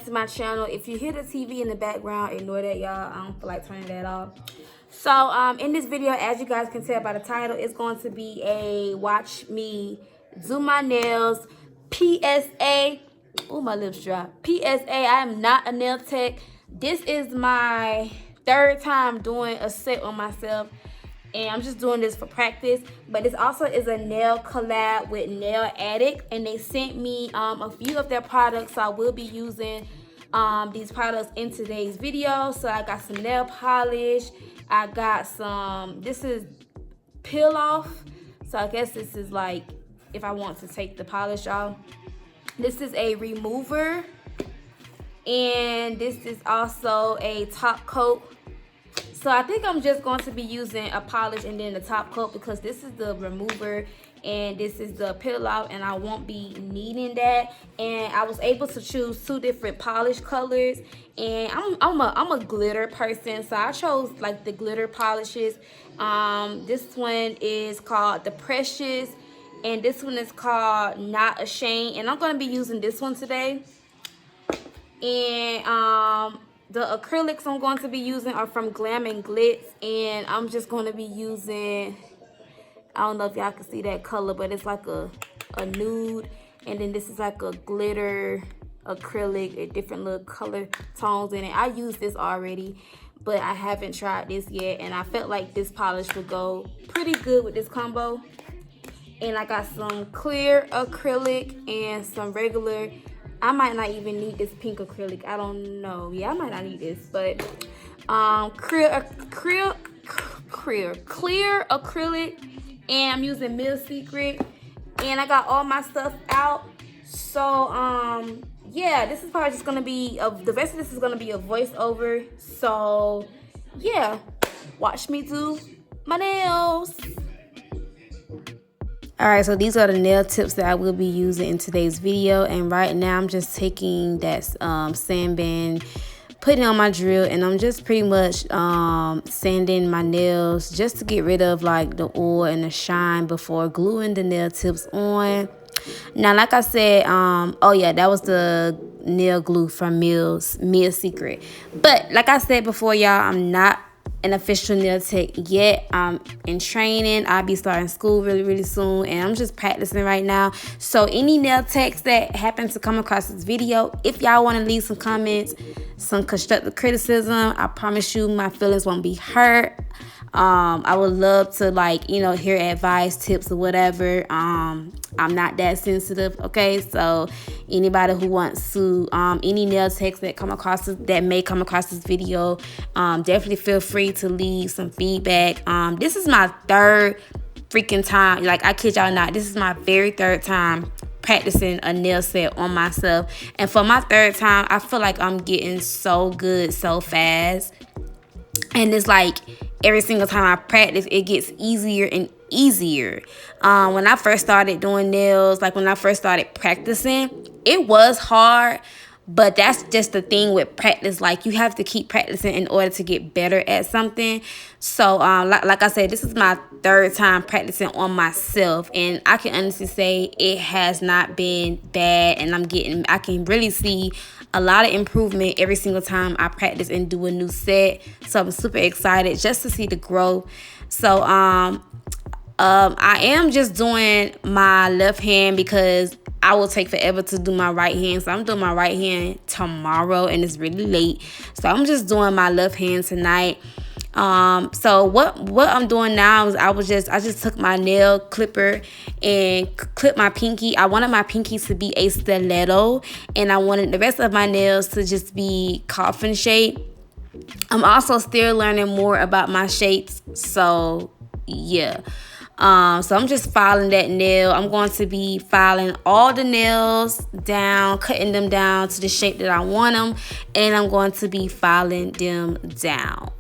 to my channel. If you hear the TV in the background, ignore that, y'all. I don't feel like turning that off. So in this video, as you guys can tell by the title, it's going to be a watch me do my nails PSA. Oh, my lips dry. PSA. I am not a nail tech. This is my third time doing a set on myself, and I'm just doing this for practice. But this also is a nail collab with Nail Addict, and they sent me a few of their products, so I will be using these products in today's video. So I got some nail polish, I got some, this is peel off, so I guess this is like if I want to take the polish off. This is a remover, and this is also a top coat. So I think I'm just going to be using a polish and then the top coat, because this is the remover and this is the peel off, and I won't be needing that. And I was able to choose 2 different polish colors, and I'm a glitter person, so I chose like the glitter polishes. This one is called the Precious, and this one is called Not Ashamed, and I'm going to be using this one today. And the acrylics I'm going to be using are from Glam and Glitz, and I'm just going to be using, I don't know if y'all can see that color, but it's like a nude, and then this is like a glitter acrylic, a different little color tones in it. I used this already, but I haven't tried this yet, and I felt like this polish would go pretty good with this combo. And I got some clear acrylic and some regular. I might not even need this pink acrylic. I don't know. Yeah, I might not need this, but clear acrylic, and I'm using Mill Secret, and I got all my stuff out. So yeah, this is probably just gonna be the rest of this is gonna be a voiceover. So yeah, watch me do my nails. Alright, so these are the nail tips that I will be using in today's video. And right now I'm just taking that sand band, putting it on my drill, and I'm just pretty much sanding my nails just to get rid of like the oil and the shine before gluing the nail tips on. Now, like I said, oh yeah, that was the nail glue from Mill Secret. But like I said before, y'all, I'm not an official nail tech yet. I'm in training. I'll be starting school really soon, and I'm just practicing right now. So any nail techs that happen to come across this video, if y'all want to leave some comments, some constructive criticism, I promise you my feelings won't be hurt. I would love to, like, you know, hear advice, tips, or whatever. I'm not that sensitive, okay? So anybody who wants to, any nail techs that may come across this video, definitely feel free to leave some feedback. This is my third freaking time. Like, I kid y'all not, this is my very third time practicing a nail set on myself. And for my third time, I feel like I'm getting so good so fast. And it's like every single time I practice, it gets easier and easier. When I first started doing nails, like when I first started practicing, it was hard. But that's just the thing with practice. Like, you have to keep practicing in order to get better at something. So like I said, this is my third time practicing on myself, and I can honestly say it has not been bad, and I can really see a lot of improvement every single time I practice and do a new set. So I'm super excited just to see the growth. So I am just doing my left hand because I will take forever to do my right hand. So I'm doing my right hand tomorrow, and it's really late. So I'm just doing my left hand tonight. So what I'm doing now is I just took my nail clipper and clipped my pinky. I wanted my pinky to be a stiletto, and I wanted the rest of my nails to just be coffin shape. I'm also still learning more about my shapes, so yeah. So I'm just filing that nail. I'm going to be filing all the nails down, cutting them down to the shape that I want them, and I'm going to be filing them down.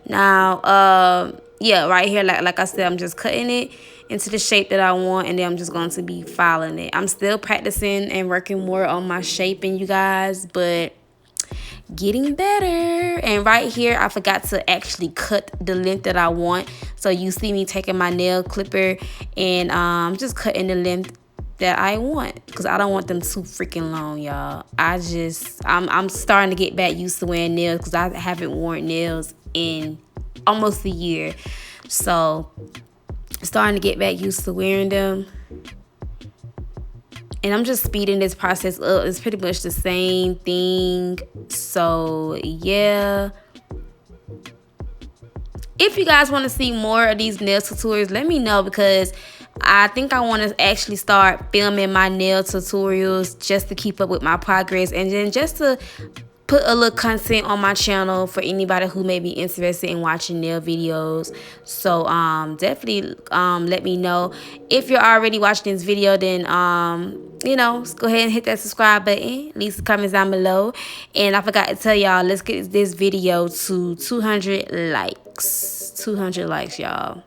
Now, yeah, right here, like I said, I'm just cutting it into the shape that I want, and then I'm just going to be filing it. I'm still practicing and working more on my shaping, you guys, but getting better. And right here, I forgot to actually cut the length that I want. So you see me taking my nail clipper and just cutting the length that I want, because I don't want them too freaking long, y'all. I'm starting to get back used to wearing nails, because I haven't worn nails in almost a year. So starting to get back used to wearing them. And I'm just speeding this process up. It's pretty much the same thing. So yeah. If you guys want to see more of these nail tutorials, let me know, because I think I want to actually start filming my nail tutorials just to keep up with my progress, and then just to put a little content on my channel for anybody who may be interested in watching nail videos. So definitely let me know. If you're already watching this video, then you know, go ahead and hit that subscribe button, leave some comments down below. And I forgot to tell y'all, let's get this video to 200 likes. 200 likes, y'all.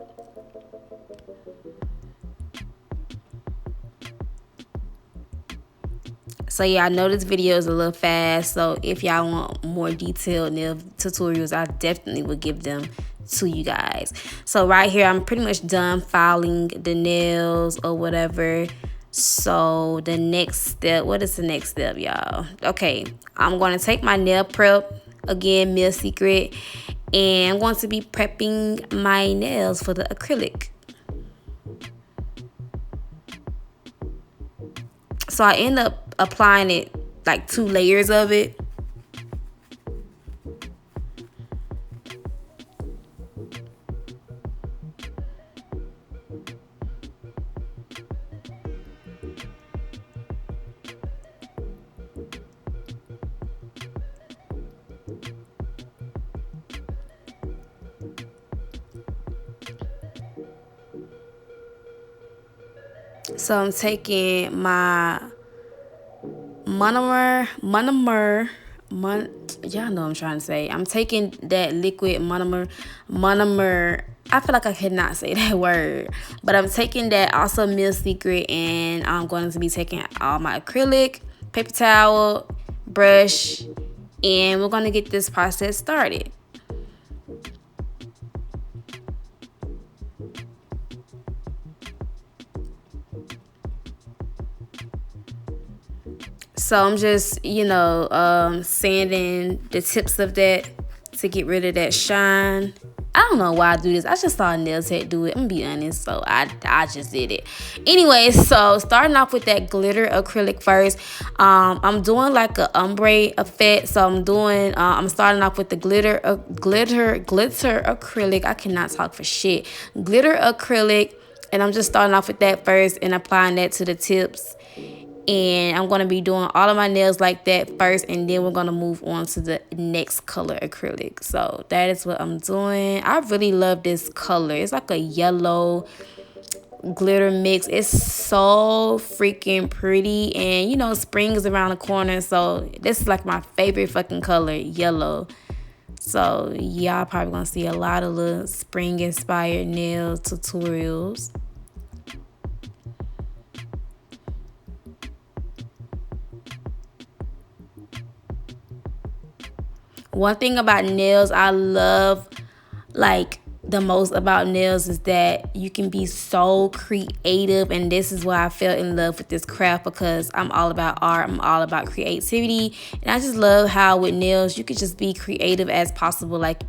So yeah, I know this video is a little fast, so if y'all want more detailed nail tutorials, I definitely would give them to you guys. So right here, I'm pretty much done filing the nails or whatever. So the next step, what is the next step, y'all? Okay, I'm going to take my nail prep, again, Nail Secret, and I'm going to be prepping my nails for the acrylic. So I end up applying it like 2 layers of it. So I'm taking my monomer, y'all know what I'm trying to say. I'm taking that liquid monomer. I feel like I cannot say that word, but I'm taking that also Nail Secret, and I'm going to be taking all my acrylic, paper towel, brush, and we're going to get this process started. So I'm just, you know, sanding the tips of that to get rid of that shine. I don't know why I do this. I just saw a nail tech do it. I'm gonna be honest. So I just did it. Anyway, so starting off with that glitter acrylic first. I'm doing like a ombre effect. So I'm starting off with the glitter acrylic. I cannot talk for shit. Glitter acrylic. And I'm just starting off with that first and applying that to the tips. And I'm going to be doing all of my nails like that first, and then we're going to move on to the next color acrylic. So that is what I'm doing. I really love this color. It's like a yellow glitter mix. It's so freaking pretty, and you know, spring is around the corner, so this is like my favorite fucking color, yellow. So y'all probably going to see a lot of little spring inspired nail tutorials. One thing about nails I love, like, the most about nails is that you can be so creative, and this is why I fell in love with this craft, because I'm all about art, I'm all about creativity, and I just love how with nails you could just be creative as possible. Like,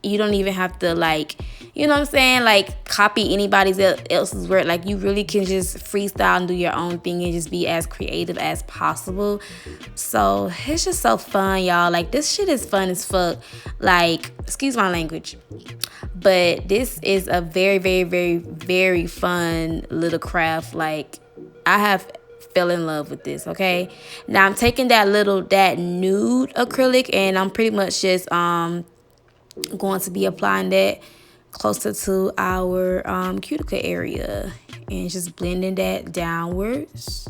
you don't even have to, like, you know what I'm saying, like, copy anybody else's work. Like, you really can just freestyle and do your own thing and just be as creative as possible. So it's just so fun, y'all. Like, this shit is fun as fuck. Like, excuse my language, but this is a very, very, very, very fun little craft. Like, I have fell in love with this. Okay, now I'm taking that nude acrylic, and I'm pretty much just going to be applying that closer to our cuticle area and just blending that downwards.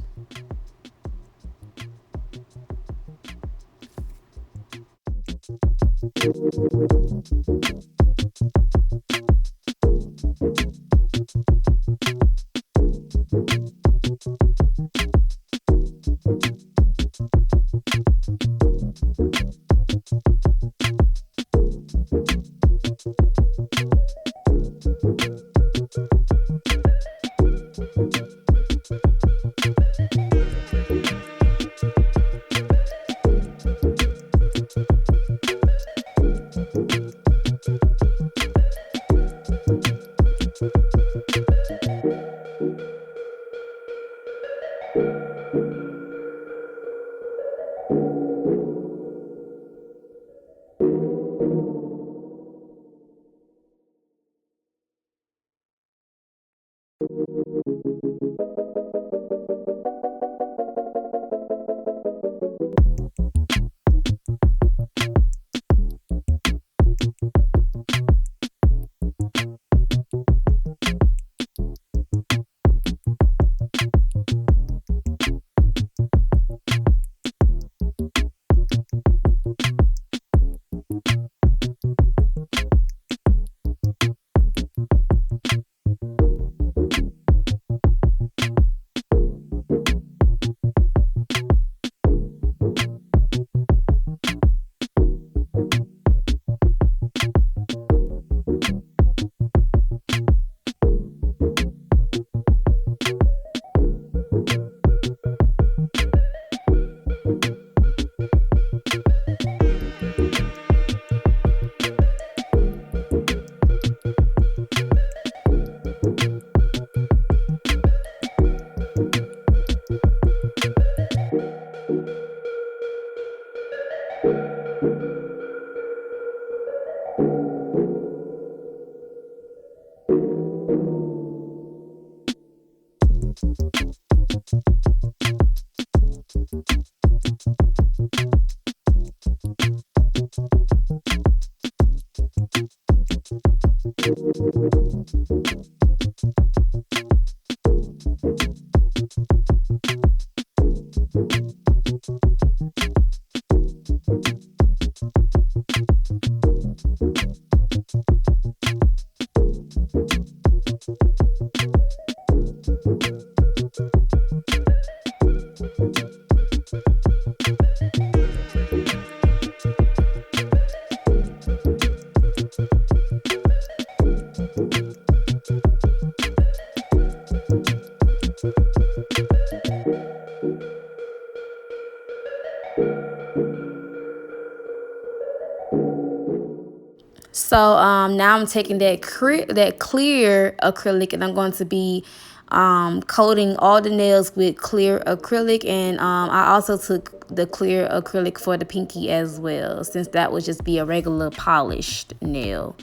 So now I'm taking that clear acrylic, and I'm going to be coating all the nails with clear acrylic, and I also took the clear acrylic for the pinky as well, since that would just be a regular polished nail.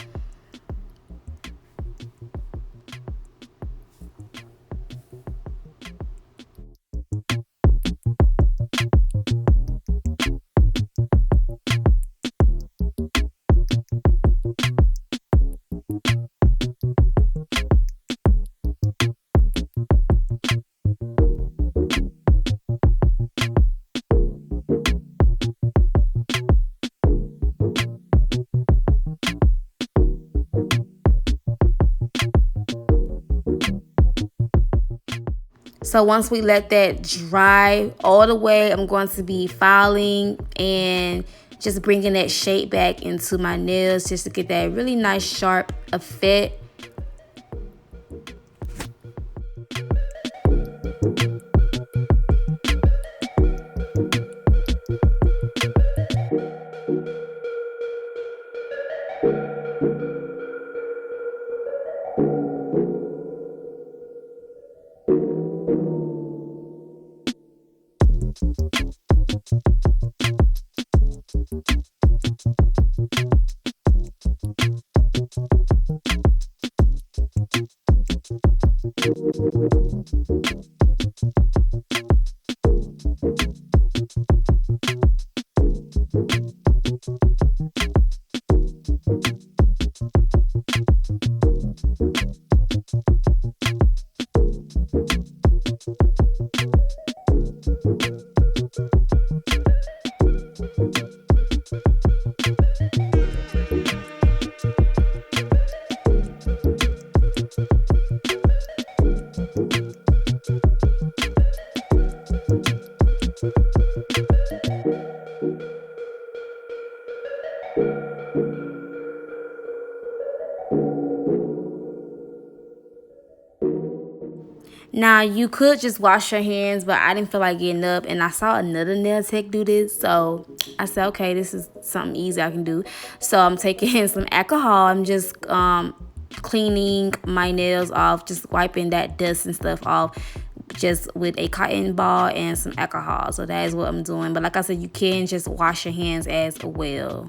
So once we let that dry all the way, I'm going to be filing and just bringing that shape back into my nails just to get that really nice sharp effect. Now, you could just wash your hands, but I didn't feel like getting up, and I saw another nail tech do this, so I said, okay, this is something easy I can do. So I'm taking some alcohol. I'm just cleaning my nails off, just wiping that dust and stuff off just with a cotton ball and some alcohol. So that is what I'm doing. But like I said, you can just wash your hands as well.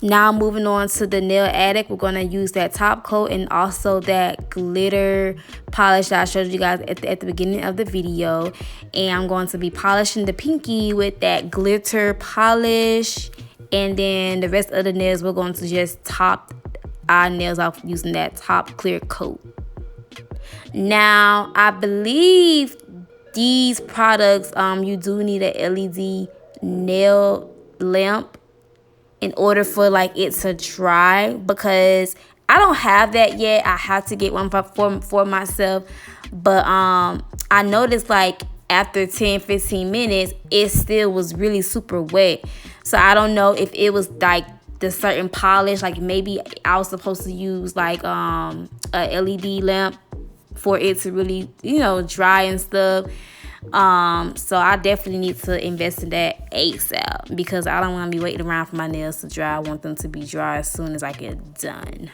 Now moving on to the Nail Addict, we're going to use that top coat and also that glitter polish that I showed you guys at the beginning of the video. And I'm going to be polishing the pinky with that glitter polish. And then the rest of the nails, we're going to just top our nails off using that top clear coat. Now, I believe these products, you do need a LED nail lamp in order for like it to dry, because I don't have that yet. I have to get one for myself, but I noticed like after 10-15 minutes it still was really super wet. So I don't know if it was like the certain polish, like maybe I was supposed to use like a LED lamp for it to really, you know, dry and stuff. So I definitely need to invest in that ASAP, because I don't want to be waiting around for my nails to dry. I want them to be dry as soon as I get done.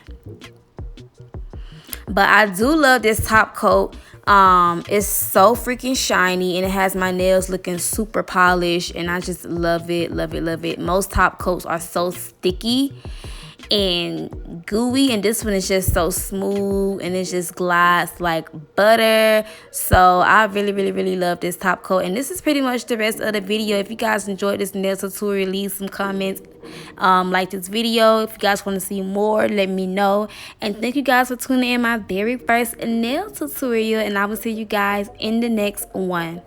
But I do love this top coat. It's so freaking shiny, and it has my nails looking super polished, and I just love it, love it, love it. Most top coats are so sticky and gooey, and this one is just so smooth and it just glides like butter. So I really love this top coat, and this is pretty much the rest of the video. If you guys enjoyed this nail tutorial, leave some comments, like this video. If you guys want to see more, let me know. And thank you guys for tuning in my very first nail tutorial, and I will see you guys in the next one.